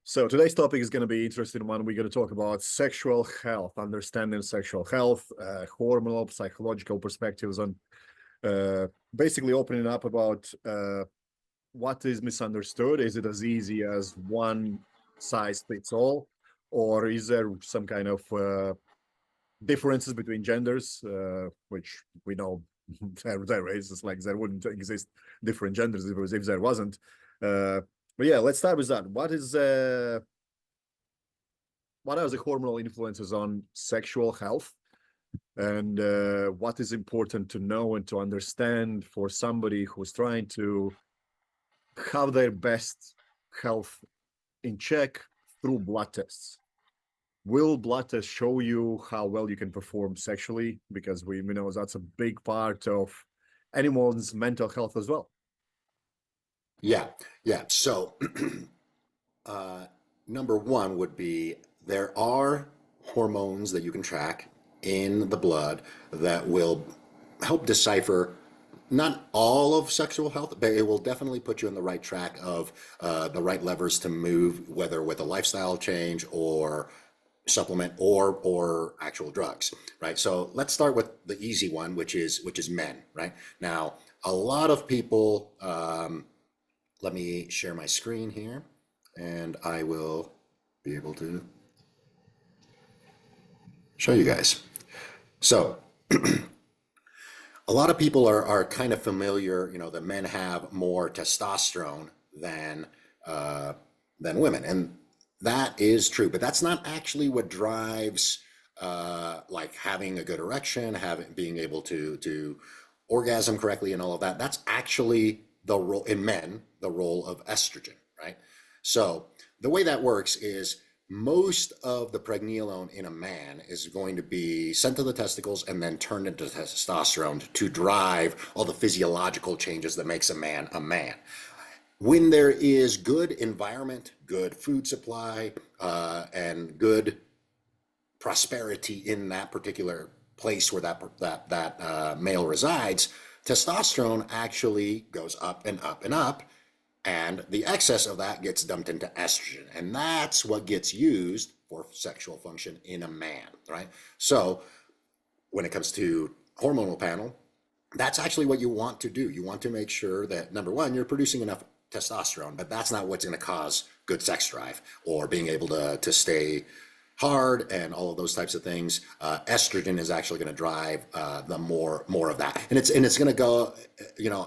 So today's topic is going to be interesting one. We're going to talk about sexual health, understanding sexual health, hormonal, psychological perspectives on basically opening up about what is misunderstood. Is it as easy as one size fits all, or is there some kind of differences between genders, which we know there is. It's like there wouldn't exist different genders if there wasn't. But yeah, let's start with that. What are the hormonal influences on sexual health, and what is important to know and to understand for somebody who's trying to have their best health in check through blood tests? Will blood tests show you how well you can perform sexually? Because we know that's a big part of anyone's mental health as well. Yeah, yeah. So, number one would be there are hormones that you can track in the blood that will help decipher not all of sexual health, but it will definitely put you on the right track of the right levers to move, whether with a lifestyle change or supplement or actual drugs, right? So let's start with the easy one, which is men, right? Now, a lot of people. Let me share my screen here, and I will be able to show you guys. So a lot of people are kind of familiar, that men have more testosterone than women, and that is true. But that's not actually what drives like having a good erection, being able to orgasm correctly, and all of that. That's actually the role in men, the role of estrogen, right? So the way that works is most of the pregnenolone in a man is going to be sent to the testicles and then turned into testosterone to drive all the physiological changes that makes a man a man. When there is good environment, good food supply, and good prosperity in that particular place where that male resides, testosterone actually goes up and up and up, and the excess of that gets dumped into estrogen, and that's what gets used for sexual function in a man, right? So when it comes to hormonal panel, that's actually what you want to do. You want to make sure that, number one, you're producing enough testosterone, but that's not what's going to cause good sex drive or being able to stay hard and all of those types of things. Estrogen is actually going to drive the more of that, and it's going to go.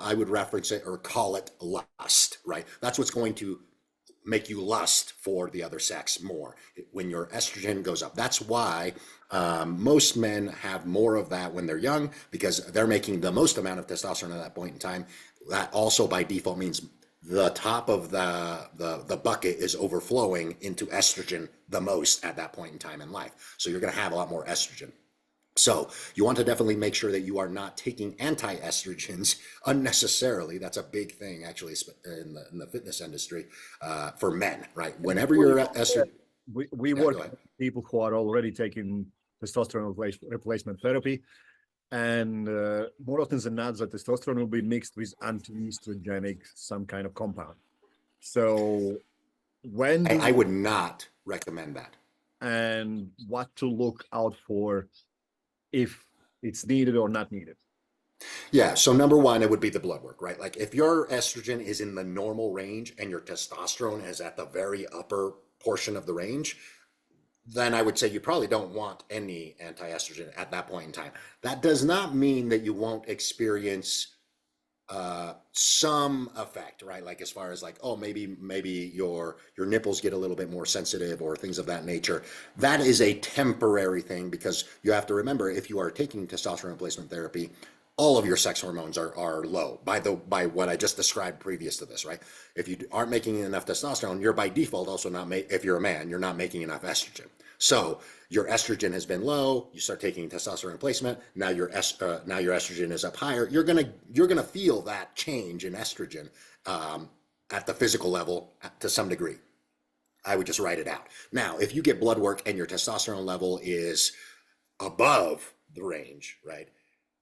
I would reference it or call it lust, right? That's what's going to make you lust for the other sex more when your estrogen goes up. That's why most men have more of that when they're young, because they're making the most amount of testosterone at that point in time. That also by default means the top of the bucket is overflowing into estrogen the most at that point in time in life. So you're going to have a lot more estrogen. So you want to definitely make sure that you are not taking anti-estrogens unnecessarily. That's a big thing, actually, in the fitness industry for men, right? Whenever you're estrogen, we yeah, work go ahead. with people who are already taking testosterone replacement therapy, and more often than not, that testosterone will be mixed with anti-estrogenic, some kind of compound. So when I do would not recommend that. and what to look out for if it's needed or not needed? Yeah, so number one, it would be the blood work, right? Like if your estrogen is in the normal range and your testosterone is at the very upper portion of the range, then I would say you probably don't want any anti-estrogen at that point in time. That does not mean that you won't experience some effect, right? Like as far as like, oh, maybe your nipples get a little bit more sensitive or things of that nature. That is a temporary thing, because you have to remember, if you are taking testosterone replacement therapy, all of your sex hormones are low by what I just described previous to this, right? If you aren't making enough testosterone, you're by default also not if you're a man, you're not making enough estrogen. So your estrogen has been low. You start taking testosterone replacement. Now your estrogen is up higher. You're gonna feel that change in estrogen at the physical level to some degree. I would just write it out. Now, if you get blood work and your testosterone level is above the range, right?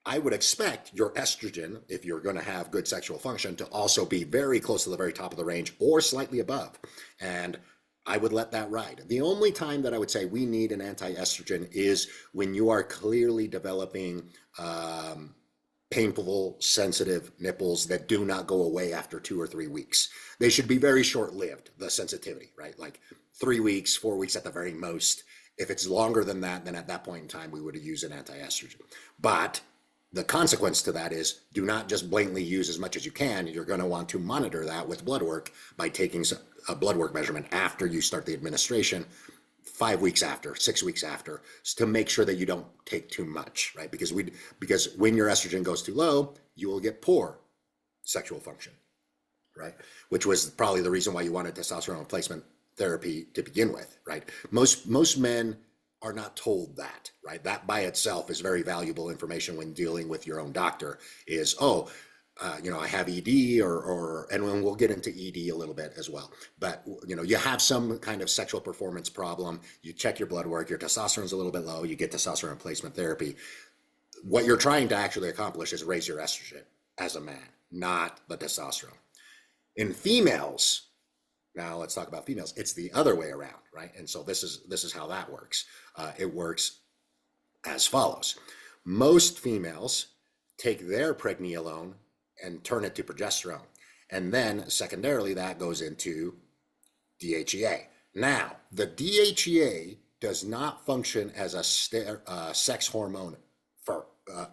I would expect your estrogen, if you're going to have good sexual function, to also be very close to the very top of the range or slightly above. And I would let that ride. The only time that I would say we need an anti-estrogen is when you are clearly developing painful, sensitive nipples that do not go away after 2 or 3 weeks. They should be very short-lived, the sensitivity, right? Like 3 weeks, 4 weeks at the very most. If it's longer than that, then at that point in time, we would use an anti-estrogen. But the consequence to that is do not just blatantly use as much as you can. You're going to want to monitor that with blood work by taking a blood work measurement after you start the administration, 5 weeks after, 6 weeks after, to make sure that you don't take too much, right? Because when your estrogen goes too low, you will get poor sexual function, right? Which was probably the reason why you wanted testosterone replacement therapy to begin with, right? Most men are not told that, right? That by itself is very valuable information when dealing with your own doctor is, I have ED and we'll get into ED a little bit as well. But, you have some kind of sexual performance problem. You check your blood work, your testosterone's a little bit low, you get testosterone replacement therapy. What you're trying to actually accomplish is raise your estrogen as a man, not the testosterone. In females, now let's talk about females. It's the other way around, right? And so this is how that works. It works as follows. Most females take their pregnenolone and turn it to progesterone. And then secondarily, that goes into DHEA. Now, the DHEA does not function as a sex hormone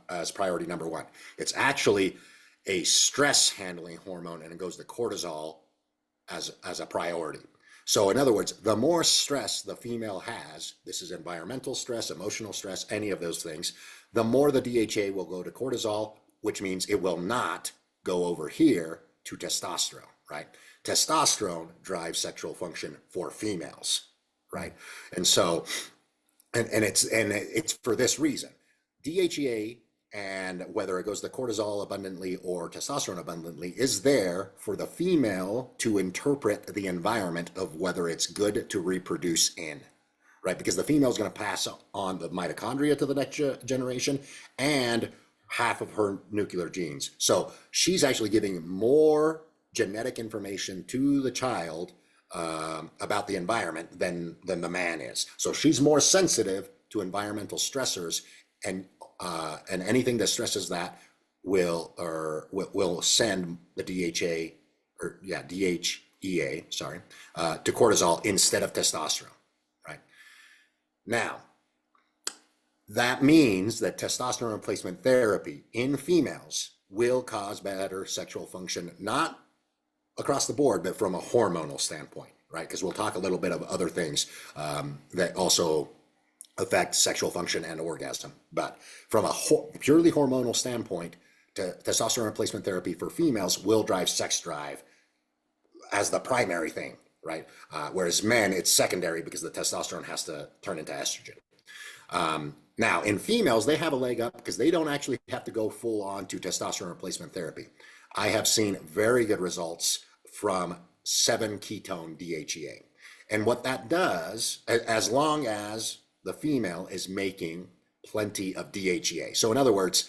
as priority number one. It's actually a stress handling hormone, and it goes to cortisol as a priority. So in other words, the more stress the female has, this is environmental stress, emotional stress, any of those things, the more the DHEA will go to cortisol, which means it will not go over here to testosterone, right? Testosterone drives sexual function for females, right? And so, and it's for this reason. DHEA, and whether it goes to cortisol abundantly or testosterone abundantly, is there for the female to interpret the environment of whether it's good to reproduce in, right? Because the female is going to pass on the mitochondria to the next generation and half of her nuclear genes. So she's actually giving more genetic information to the child about the environment than the man is. So she's more sensitive to environmental stressors, and anything that stresses that will send the DHEA to cortisol instead of testosterone, right? Now, that means that testosterone replacement therapy in females will cause better sexual function, not across the board, but from a hormonal standpoint, right? Because we'll talk a little bit of other things that also affect sexual function and orgasm. But from a purely hormonal standpoint, testosterone replacement therapy for females will drive sex drive as the primary thing, right? Whereas men, it's secondary because the testosterone has to turn into estrogen. Now, in females, they have a leg up because they don't actually have to go full on to testosterone replacement therapy. I have seen very good results from 7-ketone DHEA. And what that does, as long as the female is making plenty of DHEA. So in other words,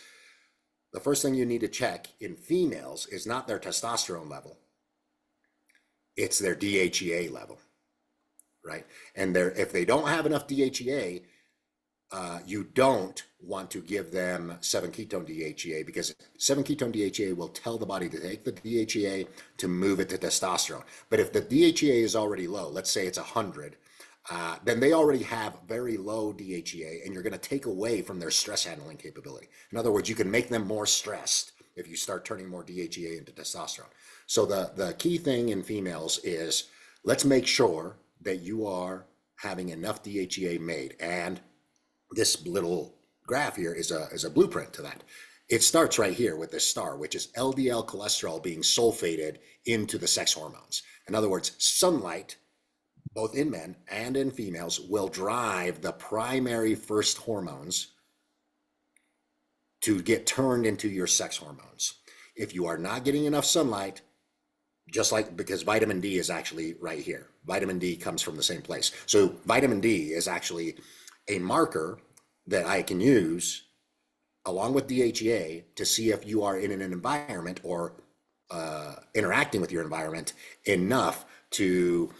the first thing you need to check in females is not their testosterone level, it's their DHEA level, right? And if they don't have enough DHEA, you don't want to give them 7-ketone DHEA, because 7-ketone DHEA will tell the body to take the DHEA to move it to testosterone. But if the DHEA is already low, let's say it's 100, then they already have very low DHEA, and you're going to take away from their stress handling capability. In other words, you can make them more stressed if you start turning more DHEA into testosterone. So the key thing in females is, let's make sure that you are having enough DHEA made. And this little graph here is a blueprint to that. It starts right here with this star, which is LDL cholesterol being sulfated into the sex hormones. In other words, sunlight, both in men and in females, will drive the primary first hormones to get turned into your sex hormones. If you are not getting enough sunlight, just like, because vitamin D is actually right here. Vitamin D comes from the same place. So vitamin D is actually a marker that I can use along with DHEA to see if you are in an environment or interacting with your environment enough to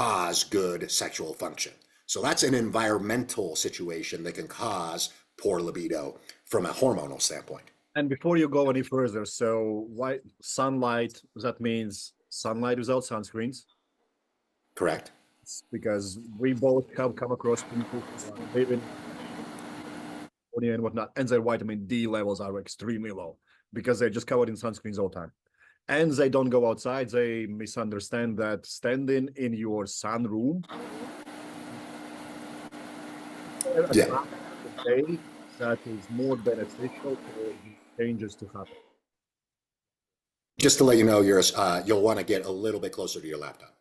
cause good sexual function. So that's an environmental situation that can cause poor libido from a hormonal standpoint. And before you go any further, so why sunlight? That means sunlight without sunscreens, Correct? because we both have come across people who are living and whatnot, and their vitamin D levels are extremely low because they're just covered in sunscreens all the time. And they don't go outside. They misunderstand that standing in your sunroom at Yeah. night of the day, that is more beneficial for the changes to happen. Just to let you know, you'll want to get a little bit closer to your laptop.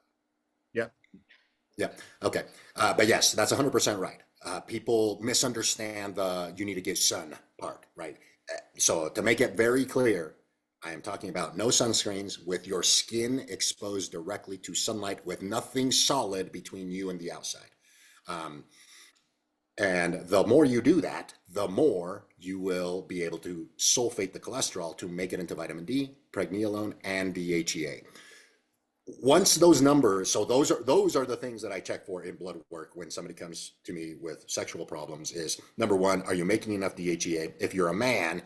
Yeah. Yeah. Okay. But yes, that's 100% right. People misunderstand the you need to get sun part, right? So to make it very clear, I am talking about no sunscreens with your skin exposed directly to sunlight with nothing solid between you and the outside. Um, and the more you do that, the more you will be able to sulfate the cholesterol to make it into vitamin D, pregnenolone, and DHEA. Once those numbers, so those are the things that I check for in blood work when somebody comes to me with sexual problems is number one, are you making enough DHEA? If you're a man,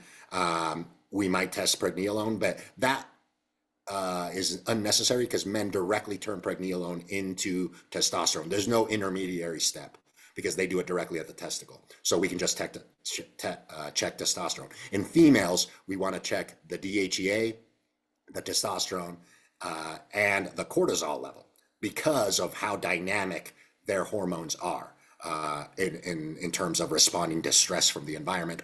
we might test pregnenolone, but that is unnecessary because men directly turn pregnenolone into testosterone. There's no intermediary step because they do it directly at the testicle. So we can just check testosterone. In females, we want to check the DHEA, the testosterone, and the cortisol level because of how dynamic their hormones are in terms of responding to stress from the environment,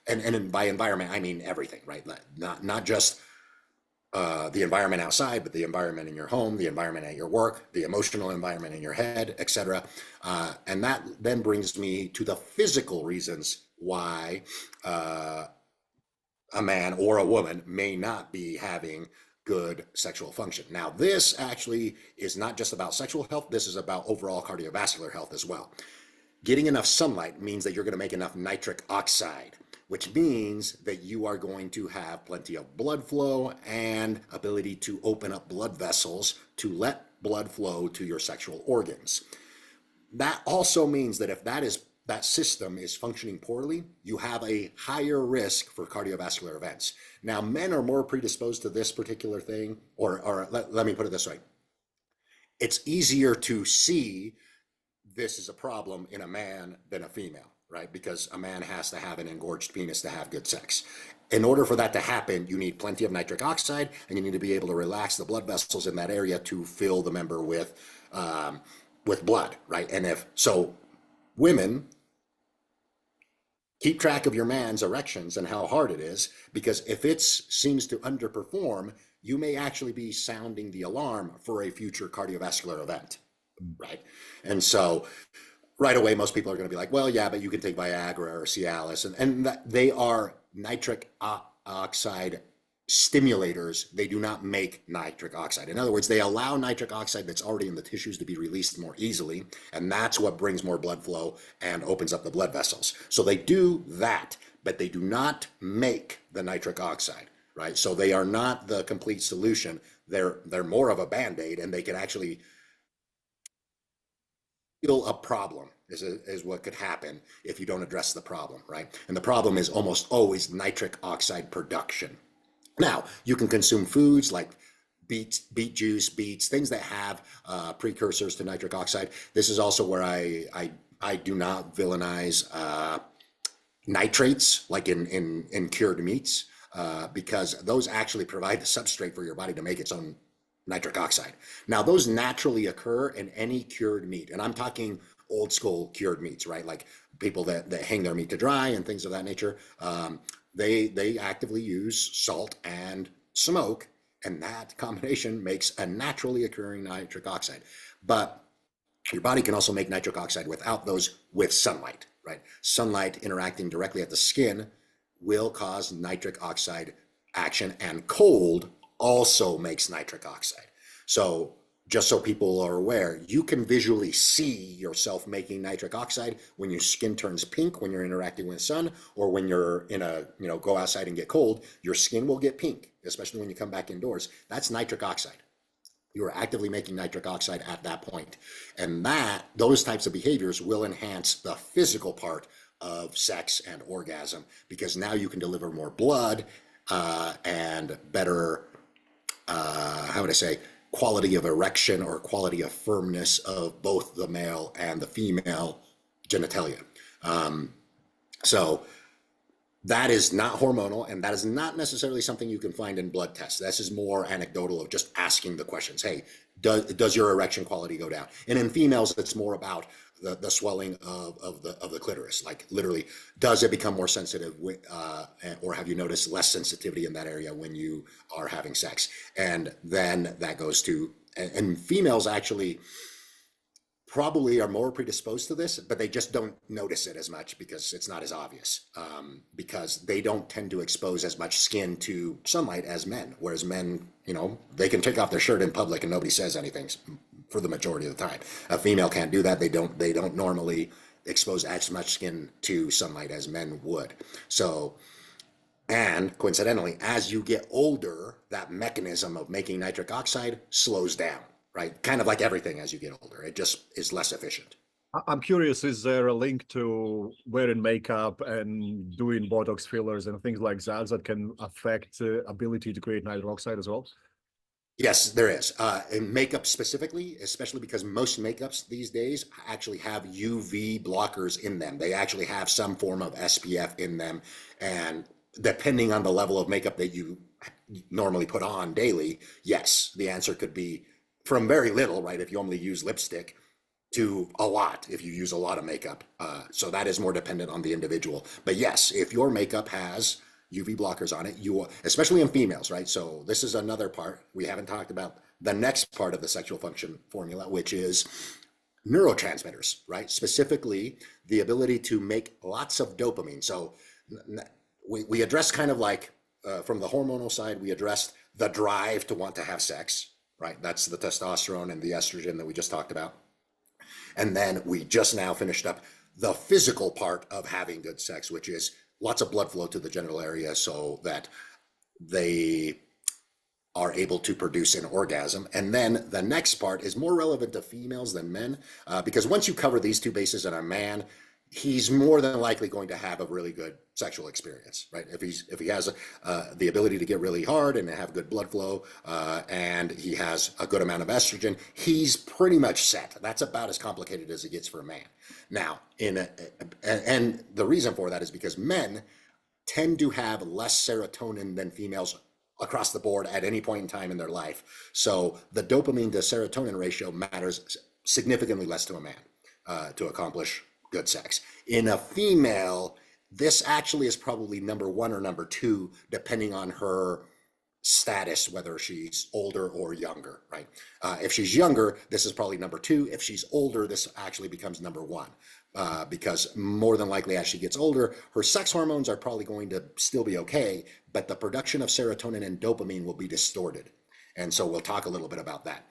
and by environment I mean everything, right? Not just the environment outside, but the environment in your home, the environment at your work, the emotional environment in your head, etc. And that then brings me to the physical reasons why a man or a woman may not be having good sexual function. Now, this actually is not just about sexual health. This is about overall cardiovascular health as well. Getting enough sunlight means that you're going to make enough nitric oxide, which means that you are going to have plenty of blood flow and ability to open up blood vessels to let blood flow to your sexual organs. That also means that if that system is functioning poorly, you have a higher risk for cardiovascular events. Now, men are more predisposed to this particular thing, or let me put it this way. It's easier to see this is a problem in a man than a female, right? Because a man has to have an engorged penis to have good sex. In order for that to happen, you need plenty of nitric oxide, and you need to be able to relax the blood vessels in that area to fill the member with blood, right? And if so, women, keep track of your man's erections and how hard it is, because if it seems to underperform, you may actually be sounding the alarm for a future cardiovascular event, right? And so right away, most people are going to be like, well, yeah, but you can take Viagra or Cialis, and that they are nitric oxide stimulators. They do not make nitric oxide. In other words, they allow nitric oxide that's already in the tissues to be released more easily, and that's what brings more blood flow and opens up the blood vessels. So they do that, but they do not make the nitric oxide, right? So they are not the complete solution. They're more of a band-aid, and they can actually heal a problem is what could happen if you don't address the problem, right? And the problem is almost always nitric oxide production. Now, you can consume foods like beet juice, beets, things that have precursors to nitric oxide. This is also where I do not villainize nitrates like in cured meats because those actually provide the substrate for your body to make its own nitric oxide. Now, those naturally occur in any cured meat, and I'm talking old school cured meats, right? Like people that hang their meat to dry and things of that nature. They actively use salt and smoke, and that combination makes a naturally occurring nitric oxide. But your body can also make nitric oxide without those with sunlight, right? Sunlight interacting directly at the skin will cause nitric oxide action, and cold also makes nitric oxide. So just so people are aware, you can visually see yourself making nitric oxide when your skin turns pink when you're interacting with sun, or when you're in go outside and get cold, your skin will get pink, especially when you come back indoors. That's nitric oxide. You are actively making nitric oxide at that point. And those types of behaviors will enhance the physical part of sex and orgasm, because now you can deliver more blood and better, how would I say, quality of erection or quality of firmness of both the male and the female genitalia. So that is not hormonal, and that is not necessarily something you can find in blood tests. This is more anecdotal of just asking the questions. Hey, does your erection quality go down? And in females, it's more about the swelling of the clitoris. Like literally, does it become more sensitive, or have you noticed less sensitivity in that area when you are having sex? And then that goes to, and females actually probably are more predisposed to this, but they just don't notice it as much because it's not as obvious, because they don't tend to expose as much skin to sunlight as men. Whereas men, they can take off their shirt in public and nobody says anything for the majority of the time. A female can't do that. They don't normally expose as much skin to sunlight as men would. So, and coincidentally, as you get older, that mechanism of making nitric oxide slows down. Right? Kind of like everything as you get older, it just is less efficient. I'm curious, is there a link to wearing makeup and doing Botox fillers and things like that can affect ability to create nitric oxide as well? Yes, there is. In makeup specifically, especially because most makeups these days actually have UV blockers in them. They actually have some form of SPF in them. And depending on the level of makeup that you normally put on daily, yes, the answer could be from very little, right? If you only use lipstick, to a lot if you use a lot of makeup. So that is more dependent on the individual. But yes, if your makeup has UV blockers on it, especially in females, right? So this is another part. We haven't talked about the next part of the sexual function formula, which is neurotransmitters, right? Specifically, the ability to make lots of dopamine. So we address kind of like, from the hormonal side, we addressed the drive to want to have sex, right? That's the testosterone and the estrogen that we just talked about. And then we just now finished up the physical part of having good sex, which is lots of blood flow to the genital area so that they are able to produce an orgasm. And then the next part is more relevant to females than men, because once you cover these two bases in a man, he's more than likely going to have a really good sexual experience, right? If he has the ability to get really hard and have good blood flow, and he has a good amount of estrogen, he's pretty much set. That's about as complicated as it gets for a man. Now, and the reason for that is because men tend to have less serotonin than females across the board at any point in time in their life. So the dopamine to serotonin ratio matters significantly less to a man to accomplish good sex. In a female, this actually is probably number one or number two, depending on her status, whether she's older or younger, right? If she's younger, this is probably number two. If she's older, this actually becomes number one, because more than likely as she gets older, her sex hormones are probably going to still be okay, but the production of serotonin and dopamine will be distorted. And so we'll talk a little bit about that.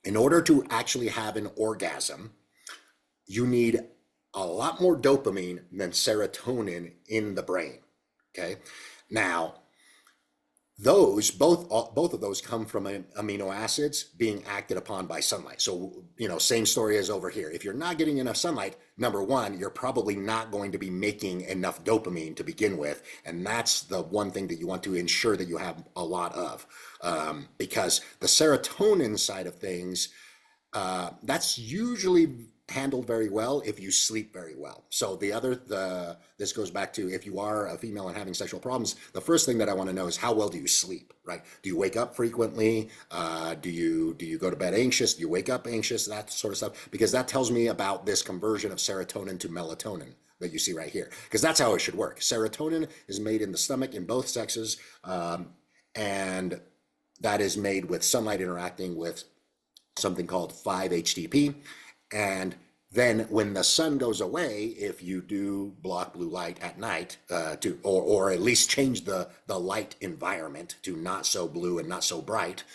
In order to actually have an orgasm, you need a lot more dopamine than serotonin in the brain. Okay. Now, both of those come from amino acids being acted upon by sunlight. So, same story as over here. If you're not getting enough sunlight, number one, you're probably not going to be making enough dopamine to begin with. And that's the one thing that you want to ensure that you have a lot of, because the serotonin side of things, that's usually handled very well if you sleep very well. So this goes back to, if you are a female and having sexual problems, the first thing that I want to know is, how well do you sleep, right? Do you wake up frequently? Do you go to bed anxious? Do you wake up anxious? That sort of stuff, because that tells me about this conversion of serotonin to melatonin that you see right here, because that's how it should work. Serotonin is made in the stomach in both sexes, and that is made with sunlight interacting with something called 5-HTP. And then when the sun goes away, if you do block blue light at night, or at least change the light environment to not so blue and not so bright,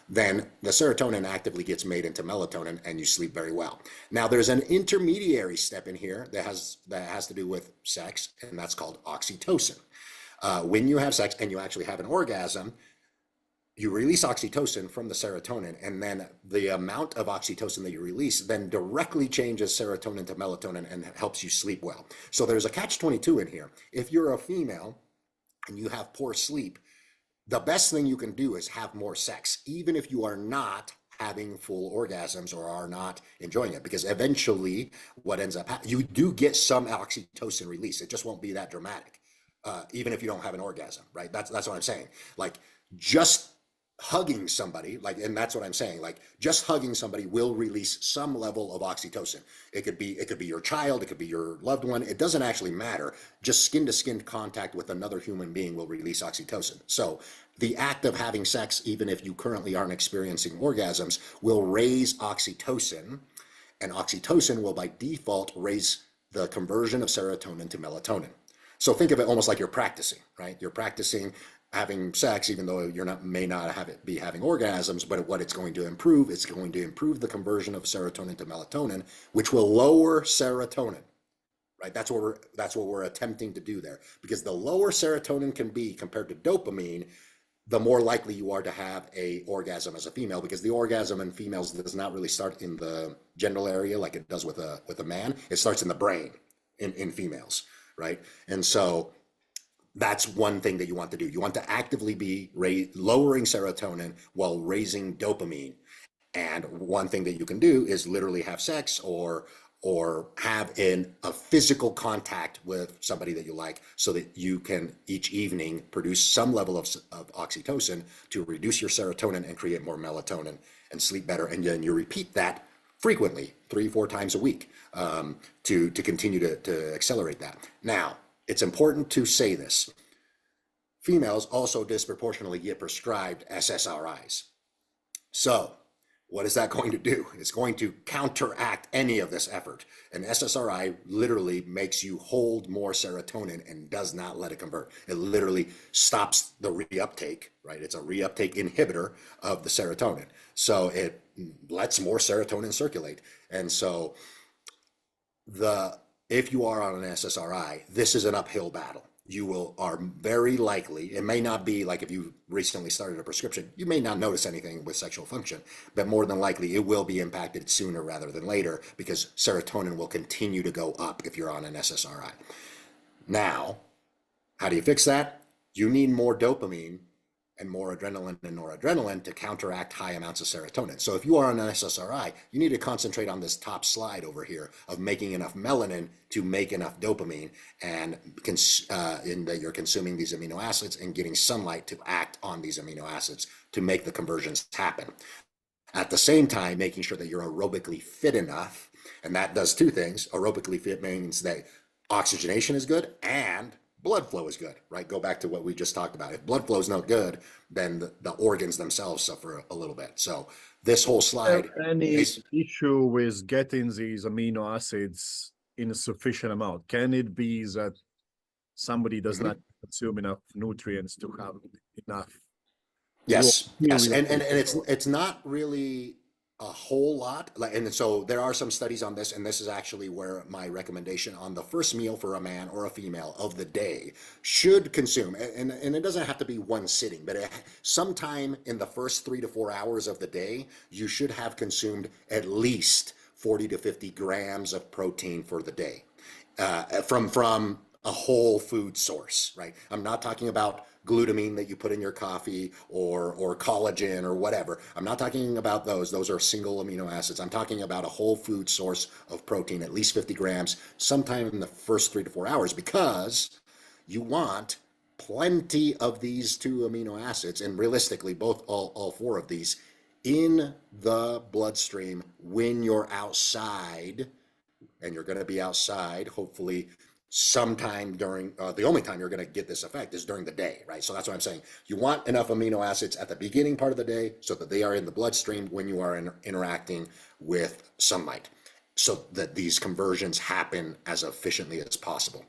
then the serotonin actively gets made into melatonin and you sleep very well. Now, there's an intermediary step in here that has to do with sex, and that's called oxytocin. When you have sex and you actually have an orgasm, you release oxytocin from the serotonin, and then the amount of oxytocin that you release then directly changes serotonin to melatonin and helps you sleep well. So there's a catch-22 in here. If you're a female and you have poor sleep, the best thing you can do is have more sex, even if you are not having full orgasms or are not enjoying it, because eventually what ends up happening, you do get some oxytocin release. It just won't be that dramatic, even if you don't have an orgasm, right? That's what I'm saying. Like, just hugging somebody, like, and that's what I'm saying, like, just hugging somebody will release some level of oxytocin. It could be your child, it could be your loved one. It doesn't actually matter. Just skin to skin contact with another human being will release oxytocin. So the act of having sex, even if you currently aren't experiencing orgasms, will raise oxytocin, and oxytocin will by default raise the conversion of serotonin to melatonin. So think of it almost like you're practicing, right? You're practicing having sex, even though may not be having orgasms, but what it's going to improve, it's going to improve the conversion of serotonin to melatonin, which will lower serotonin, right? That's what we're attempting to do there. Because the lower serotonin can be compared to dopamine, the more likely you are to have a orgasm as a female, because the orgasm in females does not really start in the genital area like it does with a man. It starts in the brain in females, right? And so that's one thing that you want to do. You want to actively be lowering serotonin while raising dopamine. And one thing that you can do is literally have sex or have a physical contact with somebody that you like, so that you can each evening produce some level of oxytocin to reduce your serotonin and create more melatonin and sleep better. And then you repeat that frequently, 3-4 times a week, to continue to accelerate that. Now, it's important to say this. Females also disproportionately get prescribed SSRIs. So what is that going to do? It's going to counteract any of this effort. An SSRI literally makes you hold more serotonin and does not let it convert. It literally stops the reuptake, right? It's a reuptake inhibitor of the serotonin. So it lets more serotonin circulate. And so if you are on an SSRI, this is an uphill battle. You are very likely, it may not be like if you recently started a prescription, you may not notice anything with sexual function, but more than likely it will be impacted sooner rather than later, because serotonin will continue to go up if you're on an SSRI. Now, how do you fix that? You need more dopamine and more adrenaline and noradrenaline to counteract high amounts of serotonin. So if you are on an SSRI, you need to concentrate on this top slide over here of making enough melanin to make enough dopamine, and in that you're consuming these amino acids and getting sunlight to act on these amino acids to make the conversions happen. At the same time, making sure that you're aerobically fit enough, and that does two things. Aerobically fit means that oxygenation is good and blood flow is good, right? Go back to what we just talked about. If blood flow is not good, then the organs themselves suffer a little bit. So this whole slide. Any issue with getting these amino acids in a sufficient amount? Can it be that somebody does not consume enough nutrients to have enough? Yes, and it's not really a whole lot, like, and so there are some studies on this, and this is actually where my recommendation on the first meal for a man or a female of the day should consume, and it doesn't have to be one sitting, but sometime in the first 3 to 4 hours of the day, you should have consumed at least 40 to 50 grams of protein for the day, from a whole food source, right? I'm not talking about glutamine that you put in your coffee or collagen or whatever. I'm not talking about those. Those are single amino acids. I'm talking about a whole food source of protein, at least 50 grams, sometime in the first 3 to 4 hours, because you want plenty of these 2 amino acids, and realistically, all 4 of these in the bloodstream when you're outside, and you're going to be outside, hopefully sometime during the only time you're going to get this effect is during the day, right? So that's what I'm saying. You want enough amino acids at the beginning part of the day so that they are in the bloodstream when you are interacting with sunlight, so that these conversions happen as efficiently as possible.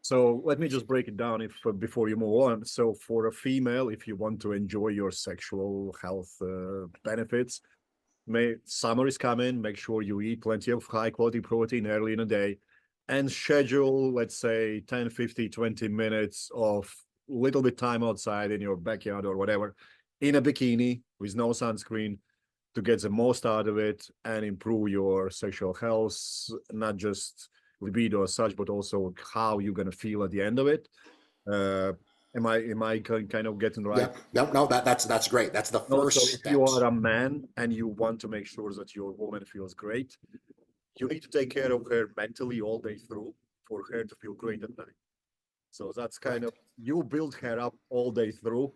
So let me just break it down before you move on. So for a female, if you want to enjoy your sexual health benefits, summer is coming, make sure you eat plenty of high quality protein early in the day, and schedule, let's say 10, 50, 20 minutes of little bit time outside in your backyard or whatever in a bikini with no sunscreen to get the most out of it and improve your sexual health, not just libido as such, but also how you're gonna feel at the end of it. Am I kind of getting right? Yeah, no, that's great. That's the Also, first if you are steps. a man and you want to make sure that your woman feels great, you need to take care of her mentally all day through for her to feel great at night. So that's kind Correct. of, you build her up all day through.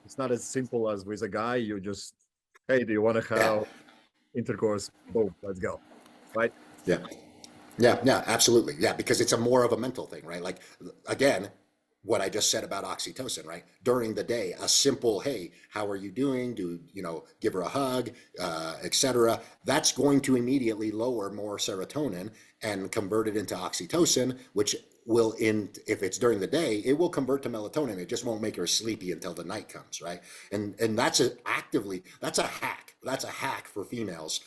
It's not as simple as with a guy. You just, hey, do you want to Yeah, have intercourse? Boom, let's go. Right? yeah. Yeah, absolutely. Yeah, because it's a more of a mental thing, right? Like again, what I just said about oxytocin, right? During the day, a simple, hey, how are you doing? Do you know, give her a hug, etc. That's going to immediately lower more serotonin and convert it into oxytocin, which will in if it's during the day, it will convert to melatonin. It just won't make her sleepy until the night comes, right? And that's a hack. That's a hack for females.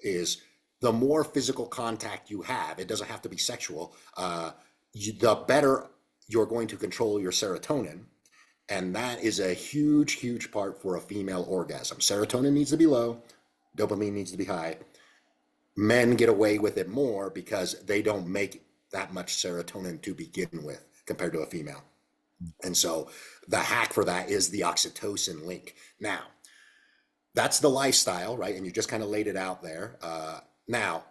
Is the more physical contact you have, it doesn't have to be sexual, the better you're going to control your serotonin. And that is a huge, huge part for a female orgasm. Serotonin needs to be low, dopamine needs to be high. Men get away with it more because they don't make that much serotonin to begin with compared to a female. And so the hack for that is the oxytocin link. Now, that's the lifestyle, right? And you just kind of laid it out there. Now,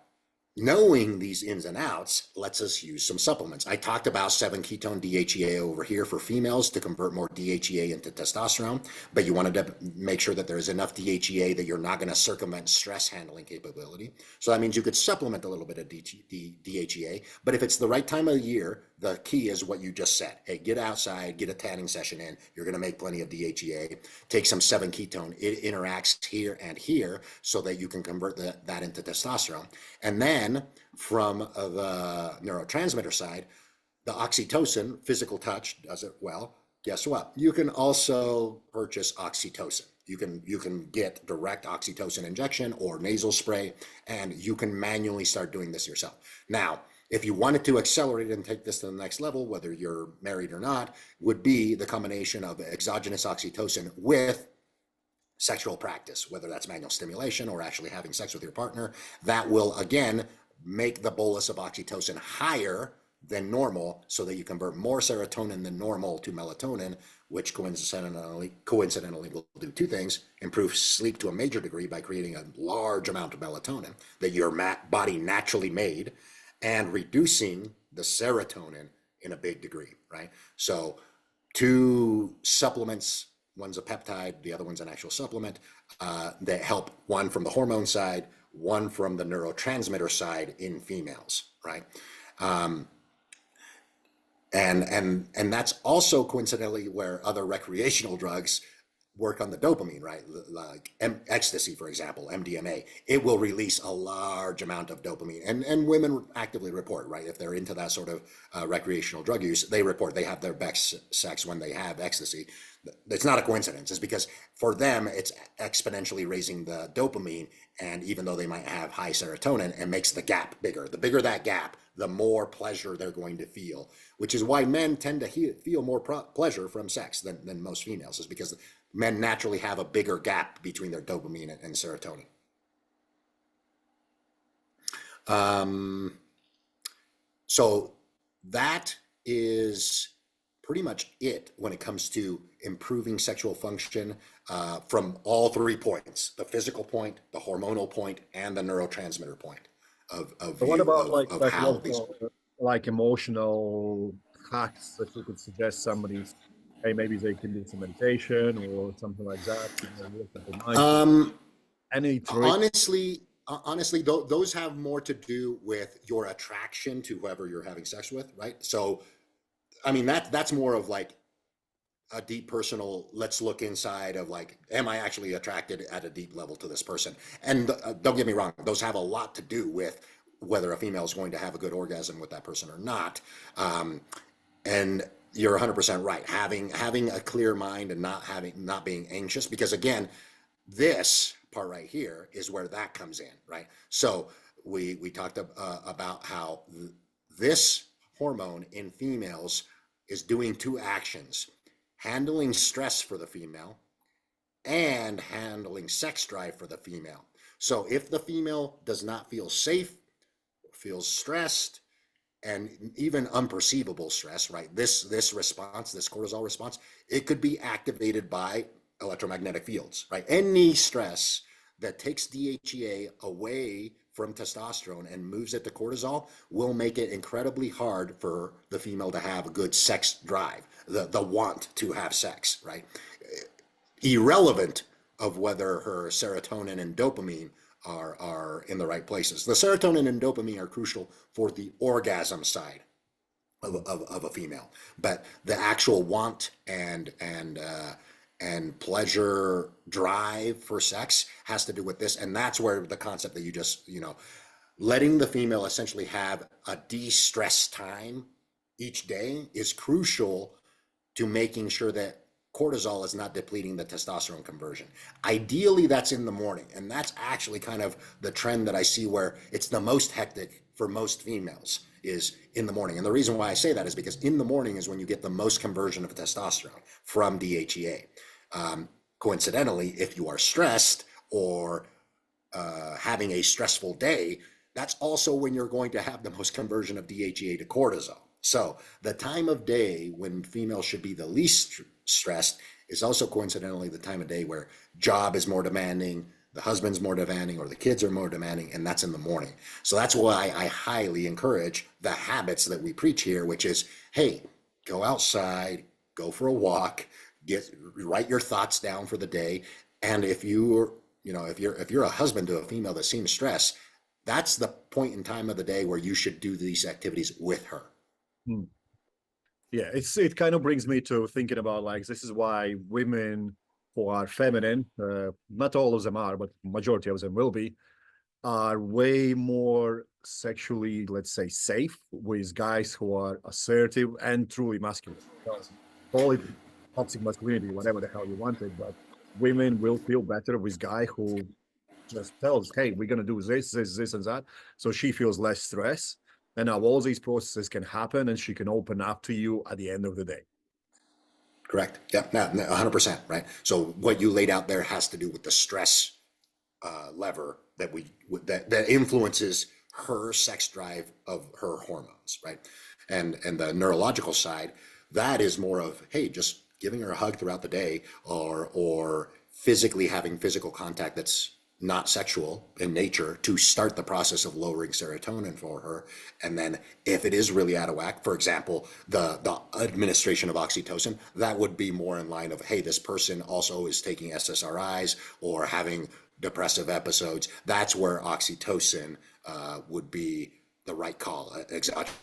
knowing these ins and outs lets us use some supplements. I talked about 7-ketone DHEA over here for females to convert more DHEA into testosterone, but you wanted to make sure that there's enough DHEA that you're not going to circumvent stress handling capability. So that means you could supplement a little bit of DHEA, but if it's the right time of year, the key is what you just said. Hey, get outside, get a tanning session in. You're going to make plenty of DHEA. Take some 7-ketone. It interacts here and here so that you can convert that into testosterone. And then from the neurotransmitter side, the oxytocin, physical touch, does it well. Guess what? You can also purchase oxytocin. You can get direct oxytocin injection or nasal spray, and you can manually start doing this yourself. Now, if you wanted to accelerate and take this to the next level, whether you're married or not, would be the combination of exogenous oxytocin with sexual practice, whether that's manual stimulation or actually having sex with your partner. That will again make the bolus of oxytocin higher than normal so that you convert more serotonin than normal to melatonin, which coincidentally will do two things: improve sleep to a major degree by creating a large amount of melatonin that your body naturally made, and reducing the serotonin in a big degree, right? So two supplements, one's a peptide, the other one's an actual supplement, that help, one from the hormone side, one from the neurotransmitter side in females, right? Um, and that's also coincidentally where other recreational drugs work on the dopamine, right? Like ecstasy, for example, MDMA, it will release a large amount of dopamine. And women actively report, right? If they're into that sort of recreational drug use, they report they have their best sex when they have ecstasy. It's not a coincidence. It's because for them, it's exponentially raising the dopamine. And even though they might have high serotonin, it makes the gap bigger. The bigger that gap, the more pleasure they're going to feel, which is why men tend to feel more pleasure from sex than most females, is because men naturally have a bigger gap between their dopamine and serotonin. Um, so that is pretty much it when it comes to improving sexual function, from all 3 points: the physical point, the hormonal point, and the neurotransmitter point of So what view about like of how these. psychological, like emotional hacks that you could suggest somebody, hey, maybe they can do some meditation or something like that, work with their mindset. Um, Any trick? honestly, those have more to do with your attraction to whoever you're having sex with, right? So, I mean, that's more of like a deep personal, let's look inside of like, am I actually attracted at a deep level to this person? And don't get me wrong, those have a lot to do with whether a female is going to have a good orgasm with that person or not. And you're 100% right. Having a clear mind and not being anxious, because again, this part right here is where that comes in, right? So we talked about how this hormone in females is doing two actions: handling stress for the female, and handling sex drive for the female. So if the female does not feel safe, feels stressed, and even unperceivable stress, right? This response, this cortisol response, it could be activated by electromagnetic fields, right? Any stress that takes DHEA away from testosterone and moves it to cortisol will make it incredibly hard for the female to have a good sex drive, the want to have sex, right? Irrelevant of whether her serotonin and dopamine are in the right places. The serotonin and dopamine are crucial for the orgasm side of a female, but the actual want and pleasure drive for sex has to do with this, and that's where the concept that you just letting the female essentially have a de-stress time each day is crucial to making sure that cortisol is not depleting the testosterone conversion. Ideally, that's in the morning. And that's actually kind of the trend that I see where it's the most hectic for most females is in the morning. And the reason why I say that is because in the morning is when you get the most conversion of testosterone from DHEA. Coincidentally, if you are stressed or having a stressful day, that's also when you're going to have the most conversion of DHEA to cortisol. So the time of day when females should be the least stressed is also coincidentally the time of day where job is more demanding, the husband's more demanding, or the kids are more demanding, and that's in the morning. So that's why I highly encourage the habits that we preach here, which is, hey, go outside, go for a walk, write your thoughts down for the day. And if you're a husband to a female that seems stressed, that's the point in time of the day where you should do these activities with her. Hmm. Yeah, it kind of brings me to thinking about like this is why women who are feminine, not all of them are, but majority of them will be, are way more sexually, let's say, safe with guys who are assertive and truly masculine. Because call it toxic masculinity, whatever the hell you want it, but women will feel better with guy who just tells, hey, we're gonna do this, and that. So she feels less stress. And now all these processes can happen and she can open up to you at the end of the day. Correct. Yep. No, 100%. Right. So what you laid out there has to do with the stress lever that influences her sex drive of her hormones, right? And the neurological side, that is more of, hey, just giving her a hug throughout the day, or physically having physical contact that's not sexual in nature to start the process of lowering serotonin for her. And then if it is really out of whack, for example, the administration of oxytocin, that would be more in line of, hey, this person also is taking SSRIs or having depressive episodes. That's where oxytocin would be the right call, exogenous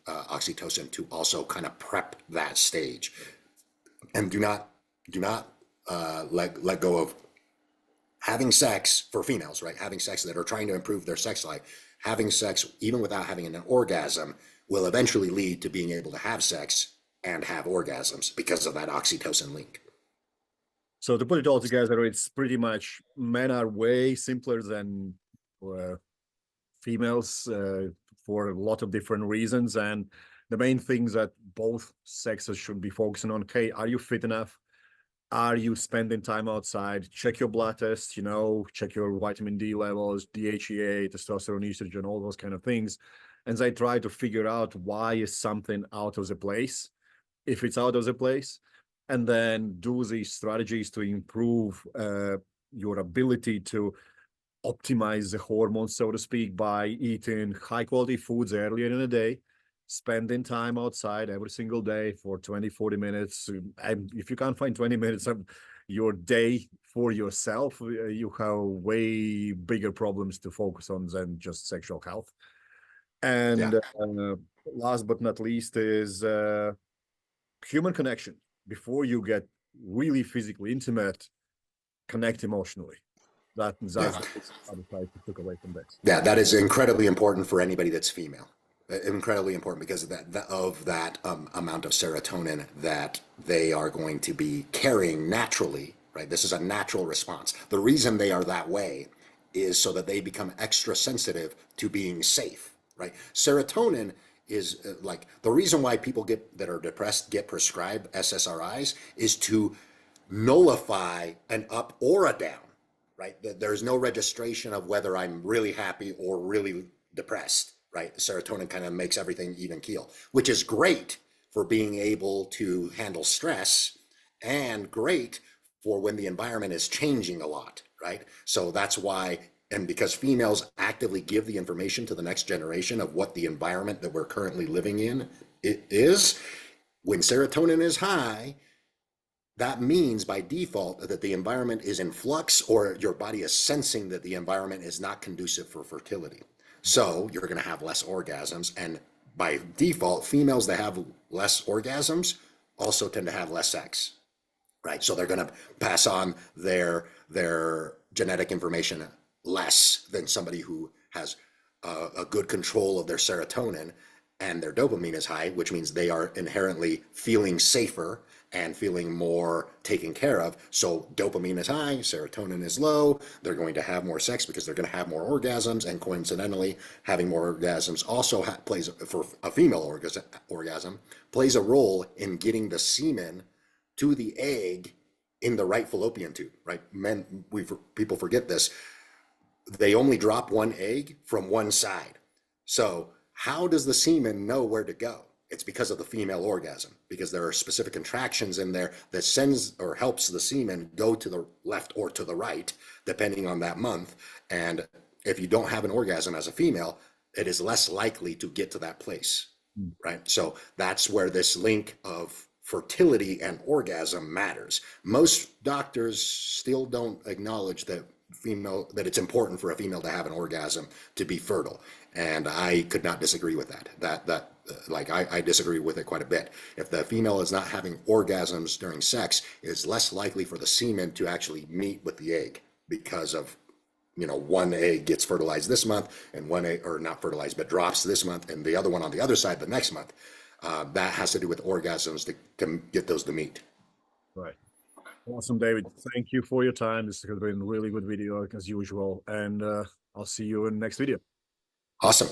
oxytocin, to also kind of prep that stage. And do not let go of having sex for females, right? Having sex that are trying to improve their sex life, having sex even without having an orgasm will eventually lead to being able to have sex and have orgasms because of that oxytocin link. So to put it all together, it's pretty much men are way simpler than females for a lot of different reasons. And the main things that both sexes should be focusing on, okay, are you fit enough? Are you spending time outside? Check your blood tests, check your vitamin D levels, DHEA, testosterone, estrogen, all those kind of things. And they try to figure out why is something out of the place, if it's out of the place, and then do these strategies to improve your ability to optimize the hormones, so to speak, by eating high quality foods earlier in the day, spending time outside every single day for 20-40 minutes. And if you can't find 20 minutes of your day for yourself, you have way bigger problems to focus on than just sexual health. And last but not least is human connection. Before you get really physically intimate, connect emotionally. That's Yeah. the other side to took away from this. Yeah, that is incredibly important for anybody that's female. Incredibly important because of that amount of serotonin that they are going to be carrying naturally, right? This is a natural response. The reason they are that way is so that they become extra sensitive to being safe, right? Serotonin is like the reason why people that are depressed get prescribed SSRIs is to nullify an up or a down, right? There's no registration of whether I'm really happy or really depressed, right? Serotonin kind of makes everything even keel, which is great for being able to handle stress and great for when the environment is changing a lot, right? So that's why, and because females actively give the information to the next generation of what the environment that we're currently living in it is, when serotonin is high, that means by default that the environment is in flux, or your body is sensing that the environment is not conducive for fertility. So you're going to have less orgasms. And by default, females that have less orgasms also tend to have less sex, right? So they're going to pass on their genetic information less than somebody who has a good control of their serotonin and their dopamine is high, which means they are inherently feeling safer and feeling more taken care of. So dopamine is high, serotonin is low. They're going to have more sex because they're going to have more orgasms. And coincidentally, having more orgasms also plays, for a female orgasm, plays a role in getting the semen to the egg in the right fallopian tube, right? People forget this. They only drop one egg from one side. So how does the semen know where to go? It's because of the female orgasm, because there are specific contractions in there that sends or helps the semen go to the left or to the right, depending on that month. And if you don't have an orgasm as a female, it is less likely to get to that place, right? So that's where this link of fertility and orgasm matters. Most doctors still don't acknowledge that it's important for a female to have an orgasm to be fertile. And I could not disagree with that. I disagree with it quite a bit. If the female is not having orgasms during sex, it's less likely for the semen to actually meet with the egg, because of, one egg gets fertilized this month and one egg, or not fertilized, but drops this month, and the other one on the other side the next month. That has to do with orgasms to get those to meet. Right. Awesome, David. Thank you for your time. This has been a really good video as usual. And I'll see you in the next video. Awesome.